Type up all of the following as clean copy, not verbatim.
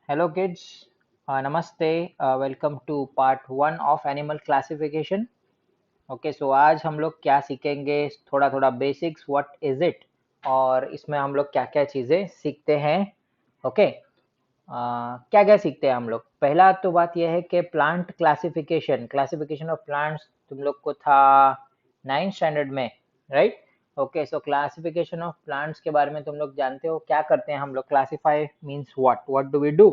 Hello kids, namaste, welcome to part 1 of animal classification. Okay so आज हम लोग क्या सीखेंगे, थोड़ा थोड़ा बेसिक्स, व्हाट इज इट, और इसमें हम लोग क्या क्या चीज़ें सीखते हैं. ओके, क्या क्या सीखते हैं हम लोग. पहला तो बात यह है कि plant classification, classification of plants तुम लोग को था 9th स्टैंडर्ड में, right. Okay so classification of plants के बारे में तुम लोग जानते हो क्या करते हैं हम लोग. Classify means what do we do.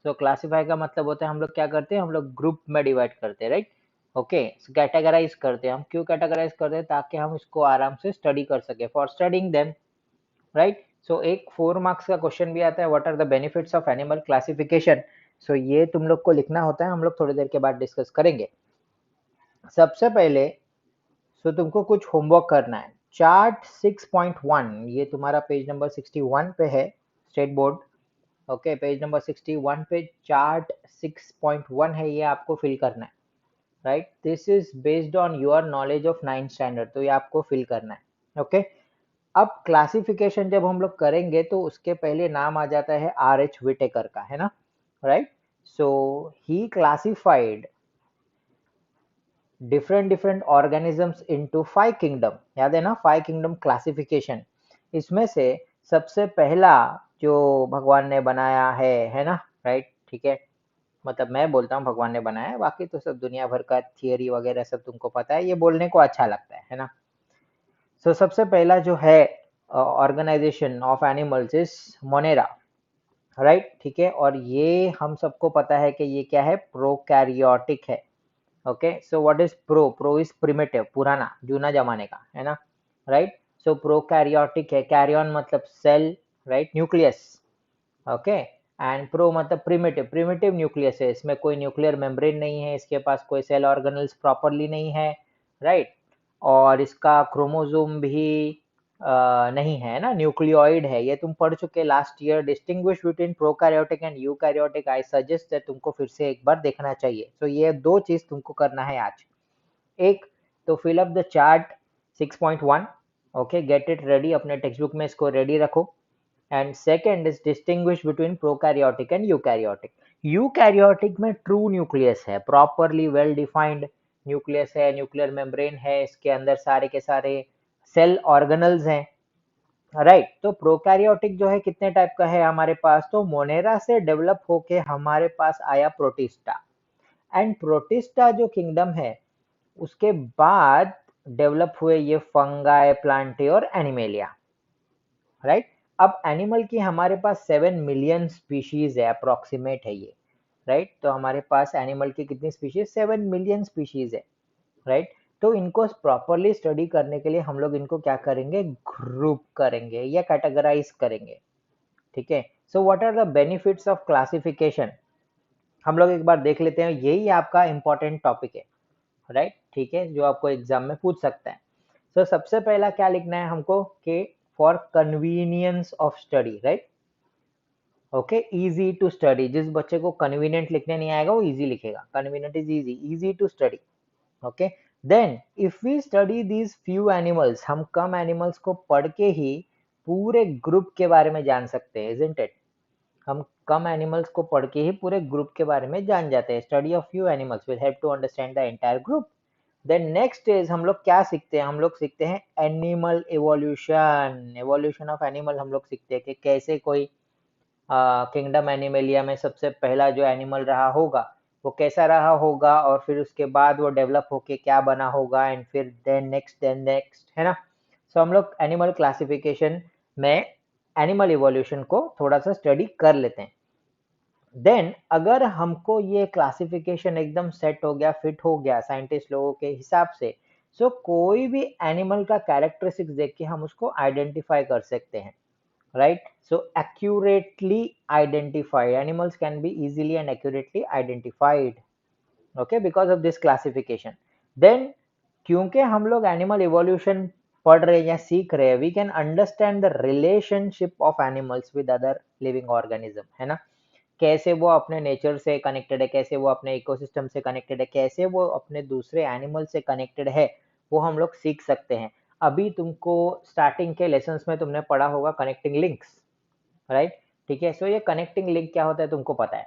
So classify का मतलब होता है हम लोग क्या करते हैं, हम लोग ग्रुप में डिवाइड करते हैं, राइट. ओके, कैटेगराइज करते हैं. हम क्यों कैटेगराइज करते हैं? ताकि हम इसको आराम से स्टडी कर सके, for studying them, right. So एक 4 मार्क्स का क्वेश्चन भी आता है, what are the benefits of animal classification. So ये तुम लोग को लिखना होता है, हम लोग थोड़ी देर के बाद डिस्कस करेंगे. सबसे पहले तुमको कुछ होमवर्क करना है. चार्ट 6.1, ये तुम्हारा पेज नंबर 61 पे है, state board. Okay, page number 61 पे चार्ट 6.1 है, ये आपको फिल करना है, right. This is based on your knowledge of 9th standard, तो ये आपको फिल करना है. ओके, अब क्लासिफिकेशन जब हम लोग करेंगे तो उसके पहले नाम आ जाता है R.H. विटेकर का, है ना, right. So he classified different organisms into 5 kingdom. याद है ना, 5 किंगडम क्लासिफिकेशन. इसमें से सबसे पहला जो भगवान ने बनाया है ना, राइट. ठीक है, मतलब मैं बोलता हूँ भगवान ने बनाया है, बाकी तो सब दुनिया भर का थियरी वगैरह सब तुमको पता है, ये बोलने को अच्छा लगता है ना. सो सबसे पहला जो है organisation of animals is Monera, right. ठीक है, और ये हम सबको पता है कि ये क्या है, प्रोकैरियोटिक है. Okay, so what is pro is primitive, पुराना जूना जमाने का, है ना, राइट. सो प्रोकैरियोटिक है, कैरियन मतलब cell, right, nucleus. Okay, and pro मतलब प्रिमिटिव, प्रिमिटिव न्यूक्लियस है, इसमें कोई न्यूक्लियर मेम्ब्रेन नहीं है, इसके पास कोई सेल ऑर्गेनल्स प्रॉपरली नहीं है, राइट. और इसका क्रोमोसोम भी नहीं है ना, न्यूक्लियोइड है. ये तुम पढ़ चुके last year. Distinguish between prokaryotic and eukaryotic, I suggest that तुमको फिर से एक बार देखना चाहिए. तो ये दो चीज तुमको करना है आज. एक तो fill up the chart 6.1. Okay, get it ready, अपने टेक्स्ट बुक में इसको रेडी रखो. And second is distinguish between prokaryotic and eukaryotic. Eukaryotic में ट्रू न्यूक्लियस है, प्रॉपरली वेल डिफाइंड न्यूक्लियस है, न्यूक्लियर मेम्ब्रेन है, इसके अंदर सारे के सारे सेल ऑर्गेनल्स हैं, राइट. तो प्रोकैरियोटिक जो है कितने टाइप का है हमारे पास, तो मोनेरा से डेवलप होके हमारे पास आया प्रोटिस्टा. एंड प्रोटिस्टा जो किंगडम है उसके बाद डेवलप हुए ये फंगाई, प्लांटे और एनिमेलिया, राइट. अब एनिमल की हमारे पास 7 मिलियन स्पीशीज है, अप्रोक्सीमेट है ये, राइट. तो हमारे पास एनिमल की कितनी स्पीशीज, 7 मिलियन स्पीशीज है, राइट. तो इनको प्रॉपरली स्टडी करने के लिए हम लोग इनको क्या करेंगे, ग्रुप करेंगे या कैटेगराइज करेंगे. ठीक है, so what are the benefits of classification, हम लोग एक बार देख लेते हैं. यही आपका इंपॉर्टेंट टॉपिक है, राइट. ठीक है, जो आपको एग्जाम में पूछ सकता है. तो सबसे पहला क्या लिखना है हमको कि for convenience of study, right. Okay, easy to study. जिस बच्चे को कन्वीनियंट लिखने नहीं आएगा वो इजी लिखेगा. Convenient is easy, easy to study. Okay, then if we study these few animals, हम कम एनिमल्स को पढ़ के ही पूरे ग्रुप के बारे में जान सकते हैं, इजंट इट. हम कम एनिमल्स को पढ़ के ही पूरे ग्रुप के बारे में जान जाते हैं. Study of few animals will help to understand the entire group. Then next is हम लोग क्या सीखते हैं, हम लोग सीखते हैं animal evolution. Evolution of animal हम लोग सीखते हैं कि कैसे कोई किंगडम एनिमलिया में सबसे पहला जो एनिमल रहा होगा वो कैसा रहा होगा, और फिर उसके बाद वो डेवलप होके क्या बना होगा, एंड फिर देन नेक्स्ट, है ना. सो हम लोग एनिमल क्लासिफिकेशन में एनिमल इवोल्यूशन को थोड़ा सा स्टडी कर लेते हैं. देन अगर हमको ये क्लासिफिकेशन एकदम सेट हो गया, फिट हो गया साइंटिस्ट लोगों के हिसाब से, सो कोई भी एनिमल का कैरेक्टरिस्टिक्स देख के हम उसको आइडेंटिफाई कर सकते हैं, right. So accurately identify animals can be easily and accurately identified, okay, because of this classification. Then क्योंकि हम लोग एनिमल इवोल्यूशन पढ़ रहे हैं या सीख रहे हैं, we can understand the relationship of animals with other living organism, है ना. कैसे वो अपने नेचर से कनेक्टेड है, कैसे वो अपने इकोसिस्टम से कनेक्टेड है, कैसे वो अपने दूसरे एनिमल से कनेक्टेड है, वो हम लोग सीख सकते हैं. अभी तुमको स्टार्टिंग के लेसन्स में तुमने पढ़ा होगा कनेक्टिंग लिंक्स, राइट. ठीक है। सो ये कनेक्टिंग लिंक क्या होता है तुमको पता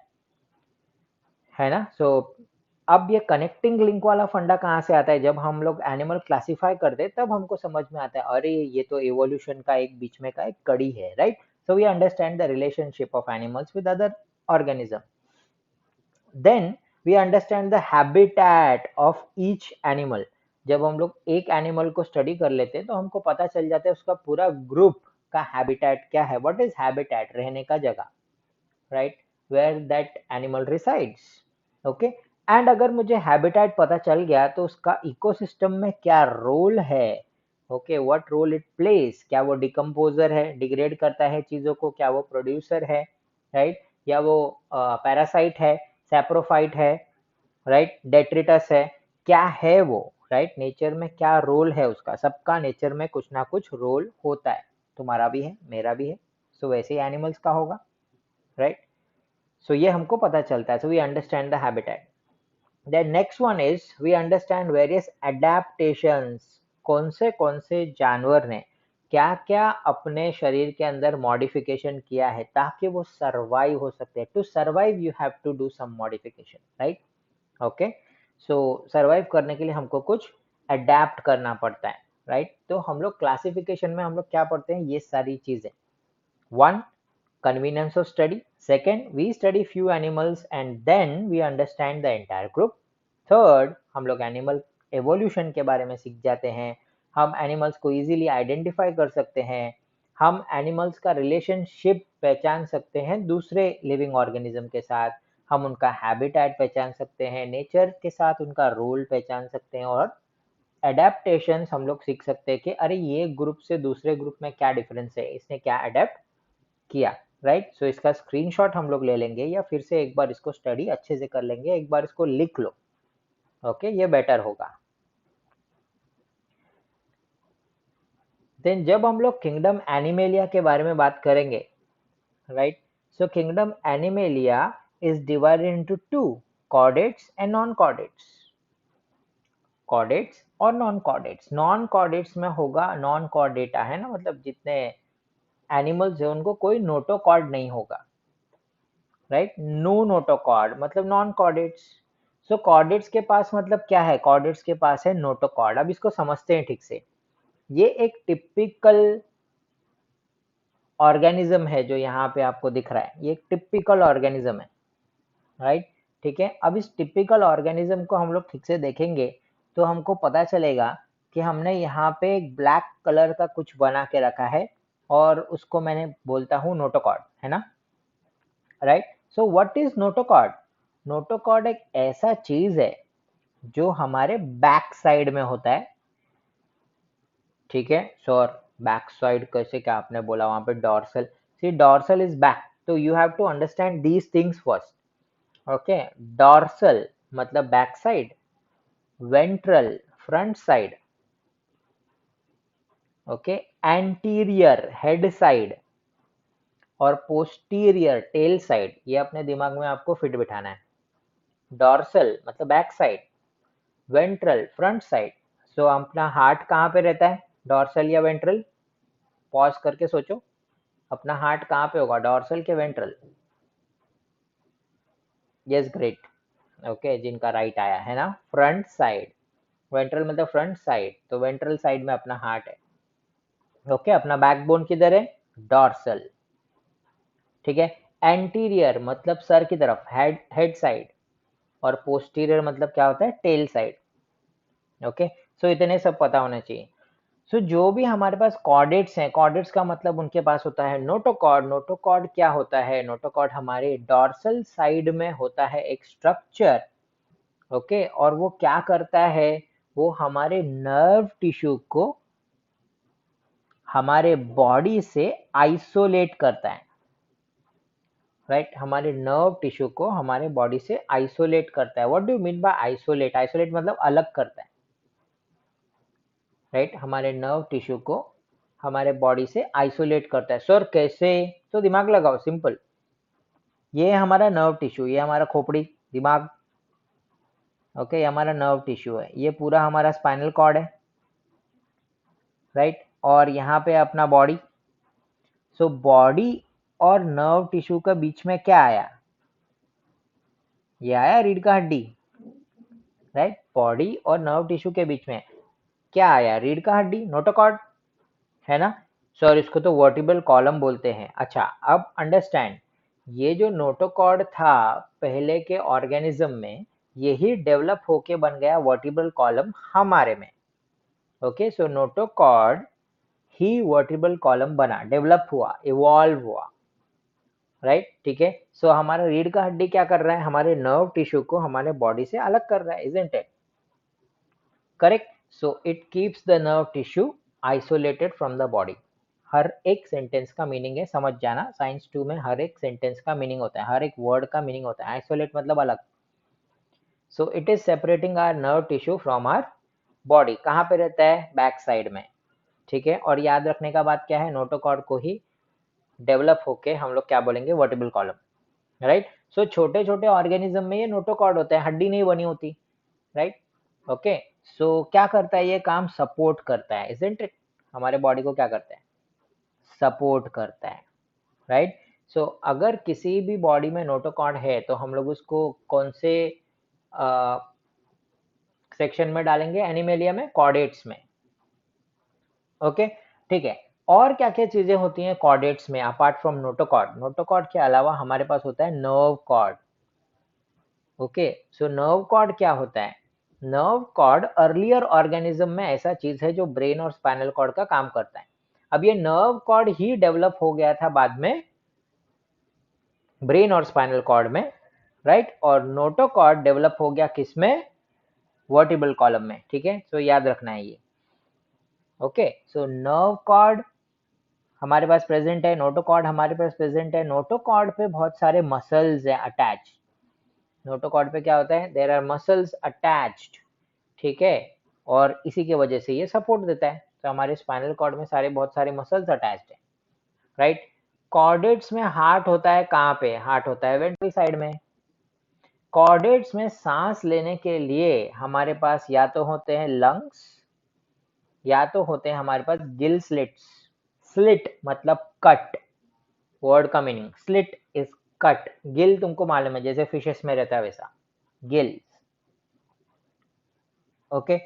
है ना। सो अब ये कनेक्टिंग लिंक वाला फंडा कहाँ से आता है, जब हम लोग एनिमल क्लासिफाई करते हैं तब हमको समझ में आता है, अरे ये तो एवोल्यूशन का एक बीच में का एक कड़ी है, right. So we understand the relationship of animals with other organism. Then we understand the habitat of each animal. जब हम लोग एक एनिमल को स्टडी कर लेते हैं तो हमको पता चल जाता है उसका पूरा ग्रुप का हैबिटेट क्या है। What is habitat? रहने का जगह, right, where that animal resides. Okay. And अगर मुझे हैबिटेट पता चल गया तो उसका इकोसिस्टम में क्या रोल है। Okay, what role it plays, क्या वो डिकम्पोजर है, डिग्रेड करता है चीजों को, क्या वो प्रोड्यूसर है, राइट, या वो पैरासाइट है, सैप्रोफाइट है, राइट, डेट्रिटस है, क्या है वो, राइट, नेचर में क्या रोल है उसका। सबका नेचर में कुछ ना कुछ रोल होता है, तुम्हारा भी है, मेरा भी है, सो वैसे ही एनिमल्स का होगा, राइट। सो ये हमको पता चलता है। So we understand the habitat. Then next one is we understand various adaptations. कौन से जानवर ने क्या क्या अपने शरीर के अंदर मॉडिफिकेशन किया है ताकि वो सर्वाइव हो सकते हैं। To survive you have to do some modification, right. Okay. So survive करने के लिए हमको कुछ अडेप्ट करना पड़ता है, राइट। तो हम लोग क्लासिफिकेशन में हम लोग क्या पढ़ते हैं, ये सारी चीजें। One, convenience of study. Second, we study few animals and then we understand the entire group. Third, हम लोग एनिमल एवोल्यूशन के बारे में सीख जाते हैं। हम एनिमल्स को इजीली आइडेंटिफाई कर सकते हैं। हम एनिमल्स का रिलेशनशिप पहचान सकते हैं दूसरे लिविंग ऑर्गेनिज्म के साथ। हम उनका हैबिटेट पहचान सकते हैं, नेचर के साथ उनका रोल पहचान सकते हैं, और एडेप्टेशंस हम लोग सीख सकते हैं कि अरे ये ग्रुप से दूसरे ग्रुप में क्या डिफरेंस है, इसने क्या अडेप्ट किया, राइट। सो इसका स्क्रीनशॉट हम लोग ले लेंगे या फिर से एक बार इसको स्टडी अच्छे से कर लेंगे, एक बार इसको लिख लो। ओके, ये बेटर होगा। देन जब हम लोग किंगडम एनिमेलिया के बारे में बात करेंगे, right, so kingdom animalia is divided into two, chordates and non chordates. Chordates और नॉन कॉर्डेट्स। नॉन कॉर्डेट्स में होगा, नॉन कॉर्डेटा है ना, मतलब जितने एनिमल्स है उनको कोई नोटोकॉर्ड नहीं होगा, राइट। नो नोटोकॉर्ड मतलब नॉन कॉर्डेट्स। सो कॉर्डेट्स के पास मतलब क्या है, कॉर्डेट्स के पास है नोटोकॉर्ड। अब इसको समझते हैं ठीक से। ये एक टिपिकल ऑर्गेनिज्म है जो यहाँ पे आपको दिख रहा है, ये एक टिपिकल ऑर्गेनिज्म है, राइट। ठीक है। अब इस टिपिकल ऑर्गेनिज्म को हम लोग ठीक से देखेंगे तो हमको पता चलेगा कि हमने यहाँ पे एक ब्लैक कलर का कुछ बना के रखा है और उसको मैंने बोलता हूँ नोटोकॉर्ड, है ना, right. So what is notochord? Notochord एक ऐसा चीज है जो हमारे बैक साइड में होता है, ठीक है। श्योर, बैक साइड कैसे, क्या आपने बोला वहां पे dorsal, see dorsal is back, तो you have to understand these things first. Okay, dorsal मतलब back side, ventral front side, okay, anterior head side, और पोस्टीरियर टेल साइड। ये अपने दिमाग में आपको फिट बिठाना है। डॉर्सल मतलब back side, ventral front side. So अपना हार्ट कहाँ पे रहता है, डॉर्सल या वेंट्रल? पॉज करके सोचो, अपना हार्ट कहाँ पे होगा, डॉर्सल के वेंट्रल? Yes, great. ओके, जिनका राइट आया है ना, फ्रंट साइड। वेंट्रल मतलब फ्रंट साइड, तो वेंट्रल साइड में अपना हार्ट है। ओके, अपना बैकबोन किधर है, डॉर्सल, ठीक है। एंटीरियर मतलब सर की तरफ, हेड हेड साइड, और पोस्टीरियर मतलब क्या होता है, टेल साइड। ओके, सो इतने सब पता होना चाहिए। सो जो भी हमारे पास कॉर्डेट्स हैं, कॉर्डेट्स का मतलब उनके पास होता है नोटोकॉर्ड। नोटोकॉर्ड क्या होता है, नोटोकॉर्ड हमारे डॉर्सल साइड में होता है एक स्ट्रक्चर, ओके। और वो क्या करता है, वो हमारे नर्व टिश्यू को हमारे बॉडी से आइसोलेट करता है, राइट। हमारे नर्व टिश्यू को हमारे बॉडी से आइसोलेट करता है। What do you mean by isolate? Isolate मतलब अलग करता है, राइट। हमारे नर्व टिश्यू को हमारे बॉडी से आइसोलेट करता है। सर कैसे? तो दिमाग लगाओ, सिंपल। ये हमारा नर्व टिश्यू, ये हमारा खोपड़ी, दिमाग, ओके, ये हमारा नर्व टिश्यू है, ये पूरा हमारा स्पाइनल कॉर्ड है, राइट। और यहाँ पे अपना बॉडी। सो बॉडी और नर्व टिश्यू के बीच में क्या आया? ये आया रीढ़ का हड्डी, राइट। बॉडी और नर्व टिश्यू के बीच में क्या आया? रीढ़ का हड्डी, नोटोकॉर्ड, है ना। सर इसको तो वर्टिब्रल कॉलम बोलते हैं। अच्छा, अब अंडरस्टैंड, ये जो नोटोकॉर्ड था पहले के ऑर्गेनिज्म में, यही डेवलप होके बन गया वर्टिब्रल कॉलम हमारे में। ओके, सो नोटोकॉर्ड ही वर्टिब्रल कॉलम बना, डेवलप हुआ, इवॉल्व हुआ, राइट। ठीक है, सो हमारा रीढ़ का हड्डी क्या कर रहा है? हमारे नर्व टिश्यू को हमारे बॉडी से अलग कर रहा है, isn't it correct? So it keeps the nerve tissue isolated from the body. हर एक सेंटेंस का मीनिंग है, समझ जाना, साइंस 2 में हर एक सेंटेंस का मीनिंग होता है, हर एक वर्ड का मीनिंग होता है। आइसोलेट मतलब अलग। So it is separating our nerve tissue from our body. कहाँ पे रहता है? बैक साइड में, ठीक है। और याद रखने का बात क्या है? नोटोकॉर्ड को ही डेवलप होके हम लोग क्या बोलेंगे? Vertebral column, right. सो छोटे छोटे ऑर्गेनिज्म में ये नोटोकॉर्ड होता है, हड्डी नहीं बनी होती, राइट। ओके, सो क्या करता है ये काम? सपोर्ट करता है, इजंट इट। हमारे बॉडी को क्या करता है? सपोर्ट करता है, राइट। सो अगर किसी भी बॉडी में नोटोकॉर्ड है तो हम लोग उसको कौन से सेक्शन में डालेंगे? एनिमेलिया में, कॉर्डेट्स में। ओके, ठीक है। और क्या क्या चीजें होती हैं कॉर्डेट्स में अपार्ट फ्रॉम नोटोकॉर्ड? नोटोकॉर्ड के अलावा हमारे पास होता है nerve cord. Okay, so nerve cord क्या होता है? नर्व कॉर्ड अर्लियर ऑर्गेनिज्म में ऐसा चीज है जो ब्रेन और स्पाइनल कॉर्ड का काम करता है। अब ये नर्व कॉर्ड ही डेवलप हो गया था बाद में ब्रेन और स्पाइनल कॉर्ड में, राइट। और नोटोकॉर्ड डेवलप हो गया किस में? वर्टिब्रल कॉलम में, ठीक है। सो याद रखना है ये। ओके, सो नर्व कॉर्ड हमारे पास प्रेजेंट है, नोटोकॉर्ड हमारे पास प्रेजेंट है। नोटोकॉर्ड पे बहुत सारे मसल्स हैं अटैच। नोटोकॉर्ड पे क्या होता है? देयर आर मसल्स अटैच्ड, ठीक है। और इसी की वजह से ये सपोर्ट देता है। तो हमारे स्पाइनल कॉर्ड में बहुत सारे मसल्स अटैच्ड है, राइट। कॉर्डेट्स में हार्ट होता है, कहाँ पे हार्ट होता है? वेंट्रल साइड में। कॉर्डेट्स में सांस लेने के लिए हमारे पास या तो होते हैं लंग्स, या तो होते हैं हमारे पास गिल स्लिट्स। स्लिट मतलब कट, वर्ड का meaning slit is cut. Gill तुमको मालूम है, जैसे फिशेस में रहता है वैसा गिल। ओके,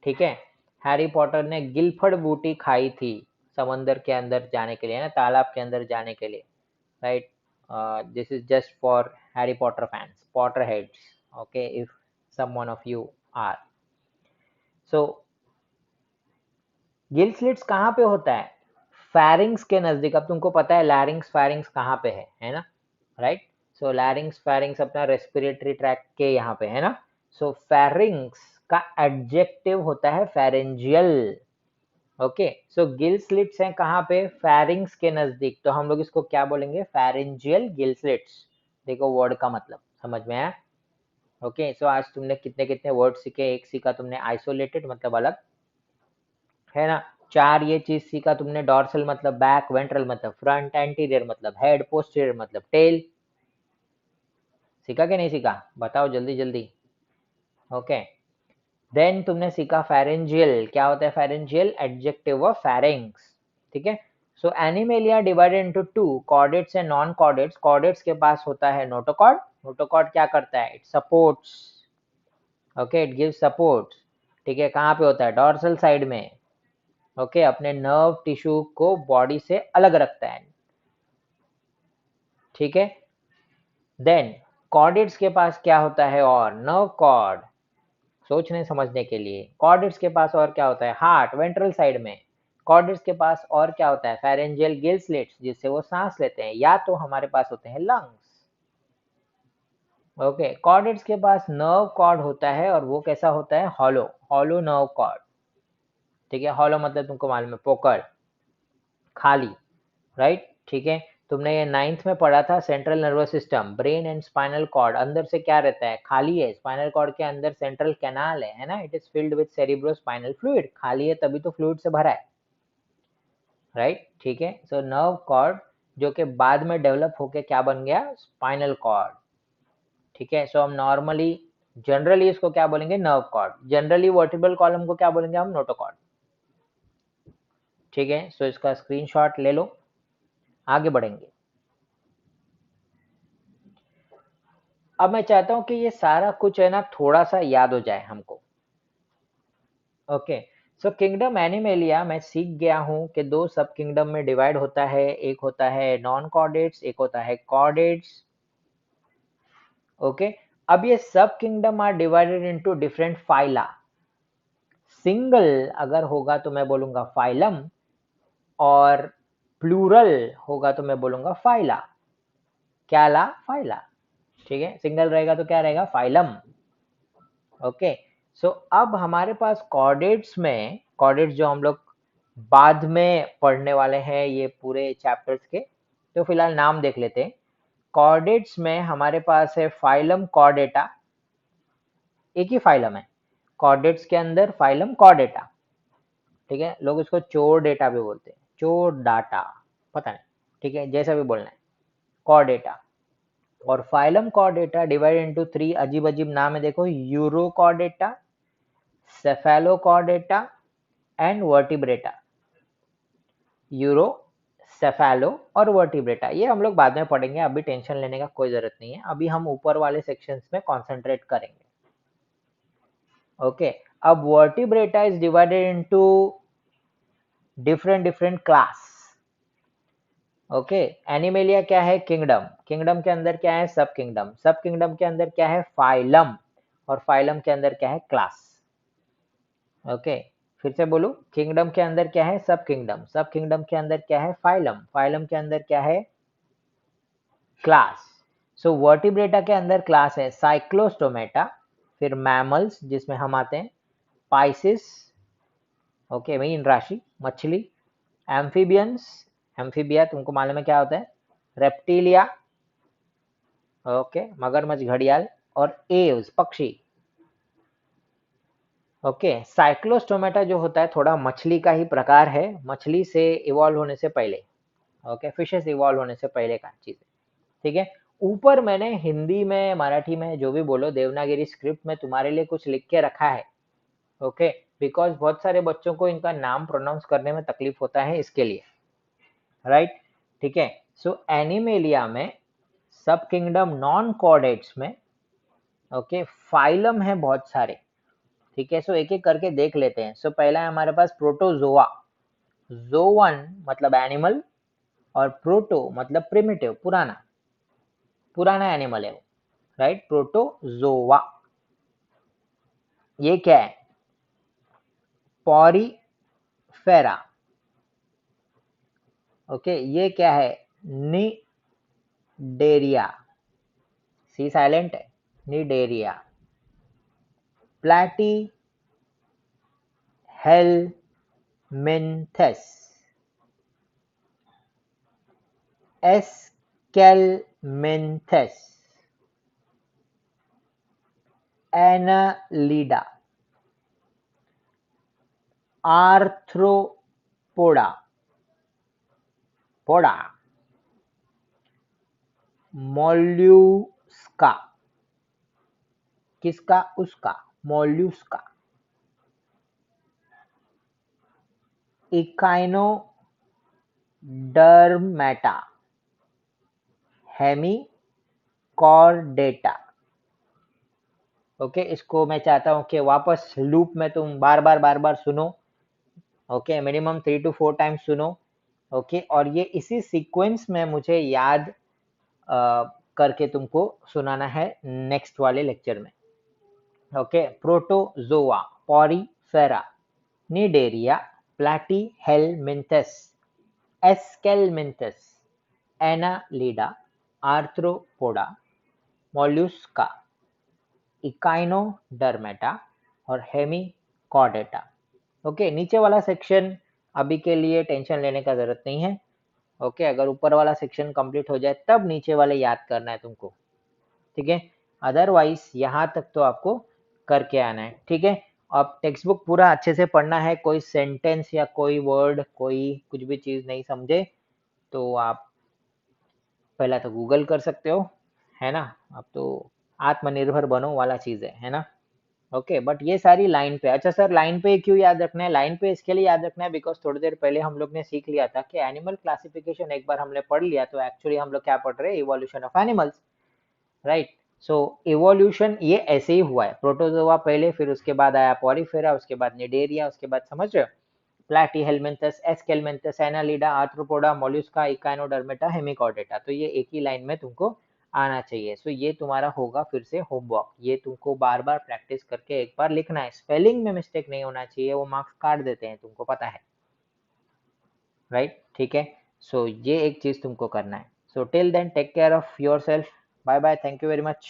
ठीक है। हैरी पॉटर ने गिलफड़ बूटी खाई थी समंदर के अंदर जाने के लिए, ना, तालाब के अंदर जाने के लिए, right. This is just for Harry Potter fans, Potter heads. Okay, if someone of you are, so gill slits कहाँ पे होता है? फैरिंग्स के नजदीक। अब तुमको पता है लैरिंग्स फैरिंग्स कहाँ पे है ना, राइट। सो लैरिंग्स फैरिंग्स अपना रेस्पिरेटरी ट्रैक के यहाँ पे है ना। सो फैरिंग्स का एडजेक्टिव होता है फेरेंजियल। ओके, सो गिल स्लिट्स हैं कहाँ पे? फैरिंग्स के नजदीक। तो हम लोग इसको क्या बोलेंगे? Pharyngeal gill slits. देखो वर्ड का मतलब समझ में आया? ओके, सो आज तुमने कितने कितने वर्ड सीखे? एक सीखा तुमने आइसोलेटेड मतलब अलग, है ना। 4 ये चीज सीखा तुमने, डॉर्सल मतलब बैक, वेंट्रल मतलब फ्रंट, एंटीरियर मतलब हेड, पोस्टीरियर मतलब टेल। सीखा कि नहीं सीखा? बताओ जल्दी जल्दी। ओके, देन तुमने सीखा फेरेंजियल। क्या होता है फेरेंजियल? एडजेक्टिव ऑफ फेरिंग्स, ठीक है। So Animalia divided into 2, chordates and non chordates. Chordates के पास होता है नोटोकॉर्ड। नोटोकॉर्ड क्या करता है? It supports, okay, it gives support, ठीक है। कहाँ पे होता है? डॉर्सल साइड में, ओके। अपने नर्व टिश्यू को बॉडी से अलग रखता है, ठीक है। देन कॉर्डेट्स के पास क्या होता है? और नर्व कॉर्ड, सोचने समझने के लिए, कॉर्डेट्स के पास और क्या होता है? हार्ट, वेंट्रल साइड में। कॉर्डेट्स के पास और क्या होता है? फेरेंजियल गिल स्लिट्स, जिससे वो सांस लेते हैं। या तो हमारे पास होते हैं लंग्स। ओके, कॉर्डेट्स के पास नर्व कॉर्ड होता है, और वो कैसा होता है? हॉलो, हॉलो नर्व कॉर्ड, ठीक है। हॉलो मतलब तुमको मालूम है, पोकळ, खाली, राइट, ठीक है। तुमने ये 9th में पढ़ा था, central nervous system, brain and spinal cord अंदर से क्या रहता है? खाली है। स्पाइनल कॉर्ड के अंदर सेंट्रल कैनाल है ना। It is filled with cerebro spinal fluid. खाली है तभी तो फ्लूइड से भरा है, राइट, ठीक है। सो नर्व कॉर्ड जो कि बाद में डेवलप होके क्या बन गया? स्पाइनल कॉर्ड, ठीक है। सो हम नॉर्मली जनरली इसको क्या बोलेंगे? Nerve cord. Generally vertebral column को क्या बोलेंगे हम? नोटोकॉर्ड, ठीक है। सो इसका स्क्रीनशॉट ले लो, आगे बढ़ेंगे। अब मैं चाहता हूँ कि ये सारा कुछ है ना थोड़ा सा याद हो जाए हमको। ओके, सो किंगडम एनिमेलिया मैं सीख गया हूँ कि दो सब किंगडम में डिवाइड होता है, एक होता है नॉन कॉर्डेट्स, एक होता है कॉर्डेट्स। ओके, अब ये सब kingdom are divided into different phyla. Single अगर होगा तो मैं बोलूंगा फाइलम, और प्लूरल होगा तो मैं बोलूंगा फाइला। क्या ला? फाइला। ठीक है, सिंगल रहेगा तो क्या रहेगा? फाइलम। ओके, सो अब हमारे पास कॉर्डेट्स में, कॉर्डेट्स जो हम लोग बाद में पढ़ने वाले हैं ये पूरे चैप्टर्स के, तो फिलहाल नाम देख लेते हैं। कॉर्डेट्स में हमारे पास है फाइलम कॉर्डेटा, एक ही फाइलम है कॉर्डेट्स के अंदर, फाइलम कॉर्डेटा। ठीक है, लोग इसको चोर डेटा भी बोलते हैं, चोर डाटा, पता नहीं, ठीक है, जैसा भी बोलना है, कॉर्डेटा। और फाइलम कॉर्डेटा डिवाइड इनटू 3 अजीब अजीब नाम है, देखो, Urochordata, Cephalochordata and Vertebrata. Uro, cephalo और वर्टिब्रेटा, ये हम लोग बाद में पढ़ेंगे, अभी टेंशन लेने का कोई जरूरत नहीं है, अभी हम ऊपर वाले सेक्शंस में कंसंट्रेट करेंगे। ओके, अब vertebrata is divided into different class. Okay, animalia क्या है? किंगडम, किंगडम के अंदर क्या है? सब किंगडम, सब किंगडम के अंदर क्या है? फाइलम, और फाइलम के अंदर क्या है? क्लास। ओके, फिर से बोलूं, किंगडम के अंदर क्या है? सब किंगडम, सब किंगडम के अंदर क्या है? फाइलम, फाइलम के अंदर क्या है? क्लास। सो वर्टिब्रेटा के अंदर क्लास है साइक्लोस्टोमेटा, फिर मैमल्स जिसमें हम आते हैं, पाइसिस, ओके, मीन राशि, मछली, एम्फीबियंस, एम्फीबिया तुमको मालूम है क्या होता है, रेप्टिलिया, ओके, मगरमच्छ, घड़ियाल, और एव्स, पक्षी। ओके, साइक्लोस्टोमेटा जो होता है थोड़ा मछली का ही प्रकार है, मछली से इवॉल्व होने से पहले, ओके, फिशेस इवॉल्व होने से पहले का चीज है। ठीक है, ऊपर मैंने हिंदी में, मराठी में, जो भी बोलो, देवनागरी स्क्रिप्ट में तुम्हारे लिए कुछ लिख के रखा है। ओके, बिकॉज बहुत सारे बच्चों को इनका नाम प्रोनाउंस करने में तकलीफ होता है, इसके लिए, राइट। ठीक है, सो एनिमेलिया में सब किंगडम नॉन कॉर्डेट्स में, ओके, फाइलम है बहुत सारे। ठीक है, सो एक एक करके देख लेते हैं। सो पहला है हमारे पास प्रोटोजोआ, जोवन मतलब एनिमल, और प्रोटो मतलब प्रिमिटिव, पुराना, पुराना एनिमल है वो, राइट, प्रोटोजोआ। ये क्या है? पॉरीफेरा। ओके, ये क्या है? निडेरिया, सी साइलेंट है, निडेरिया। प्लाटी हेलमिंथेस, एस्केलमिंथेस, एनालिडा, आर्थ्रोपोडा, पोडा, मोल्यूस्का, किसका? उसका, मोल्यूस्का। Echinodermata, Hemichordata. ओके, इसको मैं चाहता हूं कि वापस लूप में तुम बार बार सुनो। ओके, मिनिमम 3 to 4 टाइम्स सुनो। ओके, और ये इसी सीक्वेंस में मुझे याद करके तुमको सुनाना है नेक्स्ट वाले लेक्चर में। Okay, Protozoa, Porifera, Cnidaria, Platyhelminthes, Aschelminthes, Annelida, Arthropoda, Mollusca, Echinodermata और हेमिकॉर्डेटा। ओके, नीचे वाला सेक्शन अभी के लिए टेंशन लेने का जरूरत नहीं है। ओके, अगर ऊपर वाला सेक्शन कंप्लीट हो जाए तब नीचे वाले याद करना है तुमको। ठीक है, अदरवाइज यहाँ तक तो आपको करके आना है। ठीक है, अब टेक्स्ट बुक पूरा अच्छे से पढ़ना है, कोई सेंटेंस या कोई वर्ड, कोई कुछ भी चीज नहीं समझे तो आप पहला तो गूगल कर सकते हो, है ना। अब तो आत्मनिर्भर बनो वाला चीज है ना। ओके, बट ये सारी लाइन पे। अच्छा सर, लाइन पे क्यों याद रखना है? लाइन पे इसके लिए याद रखना है बिकॉज थोड़ी देर पहले हम लोग ने सीख लिया था कि एनिमल क्लासिफिकेशन एक बार हमने पढ़ लिया, तो एक्चुअली हम लोग क्या पढ़ रहे हैं? Evolution of animals, right. So evolution ये ऐसे ही हुआ है, प्रोटोजोआ पहले, फिर उसके बाद आया पॉलीफेरा, उसके बाद निडेरिया, उसके बाद समझ रहे हो, Platyhelminthes, Aschelminthes, Annelida, Arthropoda, Mollusca, Echinodermata, Hemichordata. तो ये एक ही लाइन में तुमको आना चाहिए। सो ये तुम्हारा होगा फिर से होमवर्क, ये तुमको बार बार प्रैक्टिस करके एक बार लिखना है, स्पेलिंग में मिस्टेक नहीं होना चाहिए, वो मार्क्स काट देते हैं, तुमको पता है, राइट? ठीक है, सो ये एक चीज तुमको करना है। So till then take care of yourself, bye bye, thank you very much.